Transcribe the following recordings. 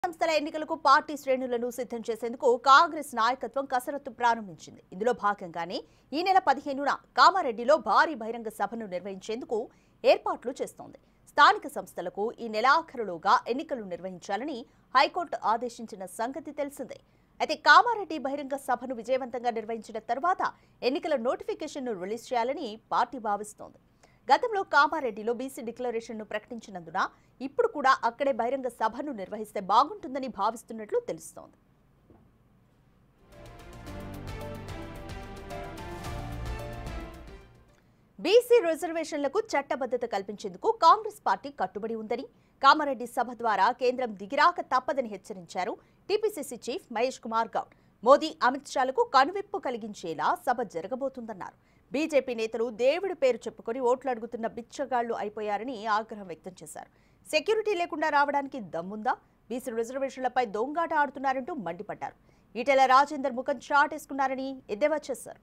సంస్థల ఎన్నికలకు పార్టీ శ్రేణులను సిద్ధం చేసేందుకు కాంగ్రెస్ నాయకత్వం కసరత్తు ప్రారంభించింది. ఇందులో భాగంగానే ఈ నెల 15న కామారెడ్డిలో భారీ బహిరంగ సభను నిర్వహించేందుకు ఏర్పాట్లు చేస్తోంది. స్థానిక సంస్థలకు ఈ నెలాఖరులోగా ఎన్నికలు నిర్వహించాలని హైకోర్టు ఆదేశించిన సంగతి తెలిసిందే. అయితే కామారెడ్డి బహిరంగ సభను విజయవంతంగా నిర్వహించిన తర్వాత ఎన్నికల నోటిఫికేషన్ను రిలీజ్ చేయాలని పార్టీ భావిస్తోంది. గతంలో కామారెడ్డిలో బీసీ డిక్లరేషన్ను ప్రకటించినందున ఇప్పుడు కూడా అక్కడే బహిరంగ సభను నిర్వహిస్తే బాగుంటుందని భావిస్తున్నట్లు తెలుస్తోంది. బీసీ రిజర్వేషన్లకు చట్టబద్ధత కల్పించేందుకు కాంగ్రెస్ పార్టీ కట్టుబడి ఉందని, కామారెడ్డి సభ ద్వారా కేంద్రం దిగిరాక తప్పదని హెచ్చరించారు టీపీసీసీ చీఫ్ మహేష్ కుమార్ గౌడ్. మోదీ, అమిత్ షాలకు కనువిప్పు కలిగించేలా సభ జరగబోతుందన్నారు. బీజేపీ నేతలు దేవుడి పేరు చెప్పుకొని ఓట్లు అడుగుతున్న బిచ్చగాళ్లు అయిపోయారని ఆగ్రహం వ్యక్తం చేశారు. సెక్యూరిటీ లేకుండా రావడానికి దమ్ముందా? బీసీ రిజర్వేషన్లపై దొంగాట ఆడుతున్నారంటూ మండిపడ్డారు. ఈటెల రాజేందర్ ముఖం చాటేసుకున్నారని ఎద్దేవా చేశారు.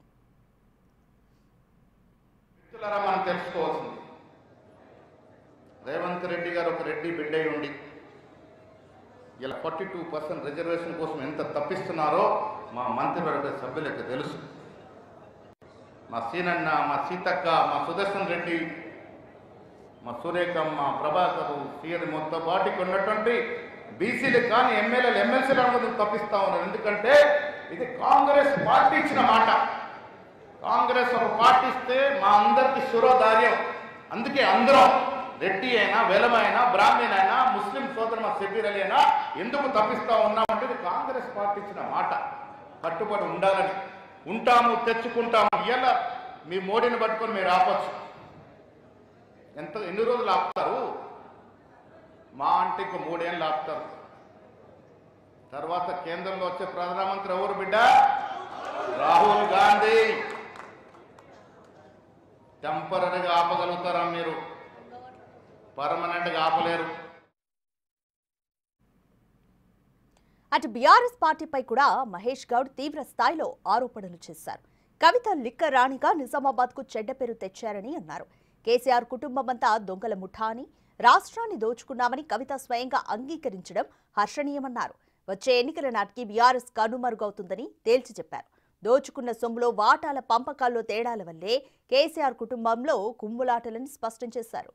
మనం తెలుసుకోవాల్సింది, రేవంత్ రెడ్డి గారు ఒక రెడ్డి బిడ్డ ఉండి ఇలా 42% రిజర్వేషన్ కోసం ఎంత తప్పిస్తున్నారో మా మంత్రివర్గ సభ్యులకు తెలుసు. మా సీనన్న, మా సీతక్క, మా సుదర్శన్ రెడ్డి, మా సురేఖం, మా ప్రభాకరు, సీఎం మొత్తం పార్టీకి ఉన్నటువంటి బీసీలు కానీ ఎమ్మెల్యేలు, ఎమ్మెల్సీలు అందరూ తప్పిస్తా ఉన్నారు. ఎందుకంటే ఇది కాంగ్రెస్ పార్టీ ఇచ్చిన మాట. కాంగ్రెస్ ఒక పార్టీ ఇస్తే మా అందరికి శిరోధార్యం. అందుకే అందరం రెడ్డి అయినా, వెలమైనా, బ్రాహ్మణ్ అయినా, ముస్లిం సోదరు మా షబ్బీర్ అలీ అయినా ఎందుకు తప్పిస్తా ఉన్నామంటే ఇది కాంగ్రెస్ పార్టీ ఇచ్చిన మాట. కట్టుబడి ఉండాలని, ఉంటాము, తెచ్చుకుంటాము. ఇలా మీ మోడీని పట్టుకొని మీరు ఆపచ్చు. ఎన్ని రోజులు ఆపుతారు? మా అంటే ఇంకో 3 ఏళ్ళు ఆపుతారు. తర్వాత కేంద్రంలో వచ్చే ప్రధానమంత్రి ఎవరు బిడ్డ? రాహుల్ గాంధీ. టెంపరీగా ఆపగలుగుతారా మీరు? పర్మనెంట్గా ఆపలేరు. అటు బీఆర్ఎస్ పార్టీపై కూడా మహేష్ గౌడ్ తీవ్ర స్థాయిలో ఆరోపణలు చేశారు. కవిత లిక్కర్ రాణిగా నిజామాబాద్ కు చెడ్డ పేరు తెచ్చారని అన్నారు. కేసీఆర్ కుటుంబమంతా దొంగల ముఠా అని, రాష్ట్రాన్ని దోచుకున్నామని కవిత స్వయంగా అంగీకరించడం హర్షణీయమన్నారు. వచ్చే ఎన్నికల నాటికి బీఆర్ఎస్ కనుమరుగవుతుందని తేల్చి చెప్పారు. దోచుకున్న సొమ్ములో వాటాల పంపకాల్లో తేడాల వల్లే కేసీఆర్ కుటుంబంలో కుమ్ములాటలని స్పష్టం చేశారు.